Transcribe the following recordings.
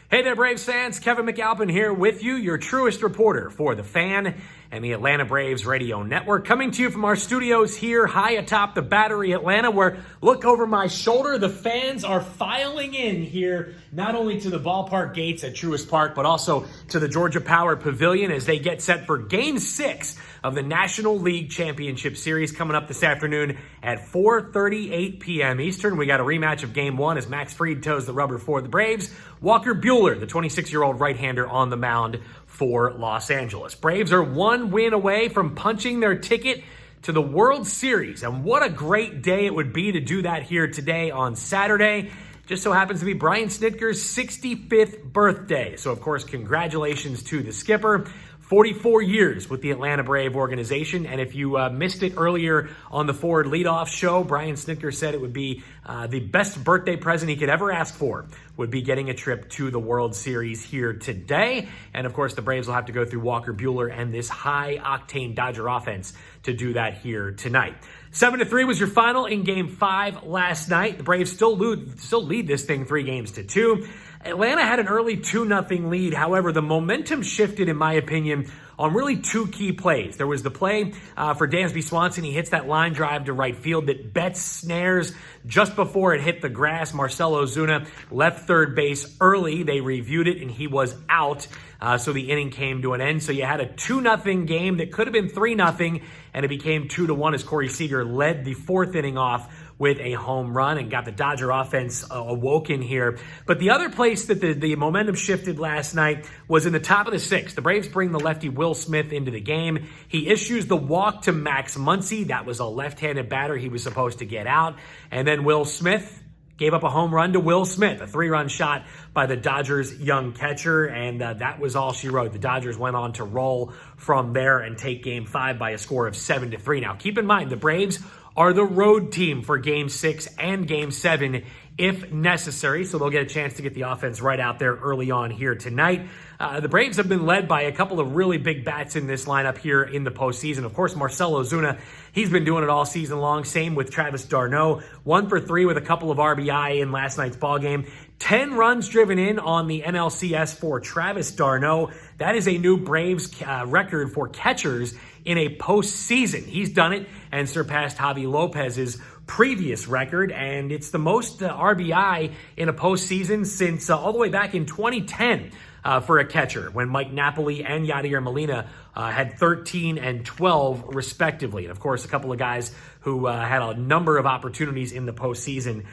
Hey there, Braves fans. Kevin McAlpin here with you, your truest reporter for The Fan and the Atlanta Braves Radio Network. Coming to you from our studios here high atop the Battery, Atlanta, where, look over my shoulder, the fans are filing in here, not only to the ballpark gates at Truist Park, but also to the Georgia Power Pavilion as they get set for Game 6 of the National League Championship Series coming up this afternoon at 4:38 p.m. Eastern. We got a rematch of Game 1 as Max Fried toes the rubber for the Braves. Walker Buehler, the 26-year-old right-hander, on the mound for Los Angeles. Braves are one win away from punching their ticket to the World Series, and what a great day it would be to do that here today on Saturday. Just so happens to be Brian Snitker's 65th birthday. So, of course, congratulations to the skipper. 44 years with the Atlanta Brave organization. And if you missed it earlier on the Forward Leadoff show, Brian Snitker said it would be the best birthday present he could ever ask for would be getting a trip to the World Series here today. And of course, the Braves will have to go through Walker Buehler and this high-octane Dodger offense to do that here tonight. 7-3 was your final in Game 5 last night. The Braves still lead this thing 3-2. Atlanta had an early 2-0 lead. However, the momentum shifted, in my opinion, on really two key plays. There was the play for Dansby Swanson. He hits that line drive to right field that Betts snares just before it hit the grass. Marcell Ozuna left third base early. They reviewed it, and he was out. So the inning came to an end. So you had a 2-0 game that could have been 3-0, and it became 2-1 as Corey Seager led the fourth inning off with a home run and got the Dodger offense awoken here. But the other place that the momentum shifted last night was in the top of the sixth. The Braves bring the lefty Will Smith into the game. He issues the walk to Max Muncy. That was a left-handed batter he was supposed to get out. And then Will Smith gave up a home run to Will Smith, a 3-run shot by the Dodgers' young catcher, and that was all she wrote. The Dodgers went on to roll from there and take Game 5 by a score of 7-3. Now, keep in mind, the Braves are the road team for Game 6 and Game 7 if necessary, so they'll get a chance to get the offense right out there early on here tonight. The Braves have been led by a couple of really big bats in this lineup here in the postseason. Of course, Marcell Ozuna, he's been doing it all season long. Same with Travis d'Arnaud, 1 for 3 with a couple of RBI in last night's ballgame. 10 runs driven in on the NLCS for Travis d'Arnaud. That is a new Braves record for catchers in a postseason. He's done it and surpassed Javi Lopez's previous record, and it's the most RBI in a postseason since all the way back in 2010 for a catcher, when Mike Napoli and Yadier Molina had 13 and 12 respectively. And of course, a couple of guys who had a number of opportunities in the postseason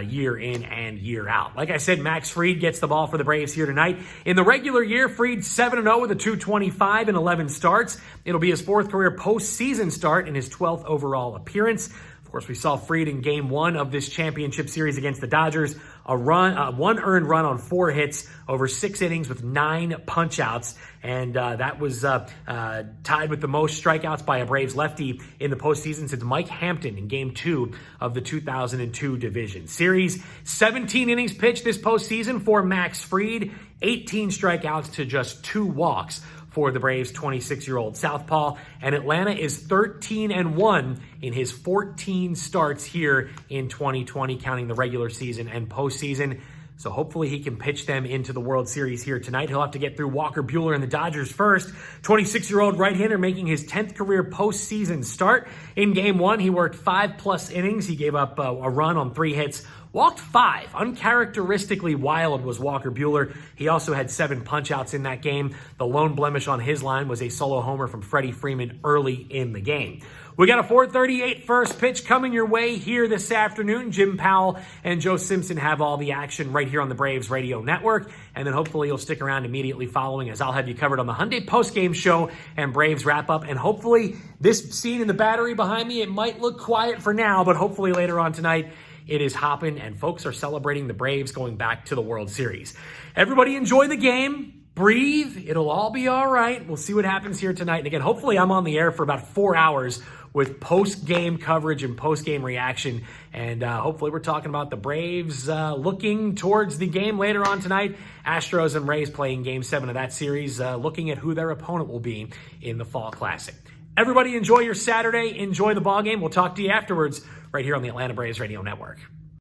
year in and year out. Like I said, Max Fried gets the ball for the Braves here tonight. In the regular year, Fried 7-0 with a .225 in 11 starts. It'll be his fourth career postseason start and his 12th overall appearance. Of course, we saw Fried in Game 1 of this championship series against the Dodgers. One earned run on 4 hits over 6 innings with 9 punch-outs. And that was tied with the most strikeouts by a Braves lefty in the postseason since Mike Hampton in Game 2 of the 2002 Division Series. 17 innings pitched this postseason for Max Fried. 18 strikeouts to just 2 walks for the Braves' 26-year-old southpaw. And Atlanta is 13-1 in his 14 starts here in 2020, counting the regular season and postseason. So hopefully he can pitch them into the World Series here tonight. He'll have to get through Walker Buehler and the Dodgers first. 26-year-old right-hander making his 10th career postseason start. In Game 1, he worked 5+ innings. He gave up a run on 3 hits, walked 5. Uncharacteristically wild was Walker Buehler. He also had 7 punch-outs in that game. The lone blemish on his line was a solo homer from Freddie Freeman early in the game. We got a 4:38 first pitch coming your way here this afternoon. Jim Powell and Joe Simpson have all the action right here on the Braves Radio Network. And then hopefully you'll stick around immediately following, as I'll have you covered on the Hyundai postgame show and Braves wrap-up. And hopefully this scene in the Battery behind me, it might look quiet for now, but hopefully later on tonight it is hopping and folks are celebrating the Braves going back to the World Series. Everybody enjoy the game. Breathe. It'll all be all right. We'll see what happens here tonight. And again, hopefully I'm on the air for about 4 hours with post-game coverage and post-game reaction. And hopefully we're talking about the Braves looking towards the game later on tonight. Astros and Rays playing Game 7 of that series, looking at who their opponent will be in the Fall Classic. Everybody enjoy your Saturday. Enjoy the ball game. We'll talk to you afterwards right here on the Atlanta Braves Radio Network.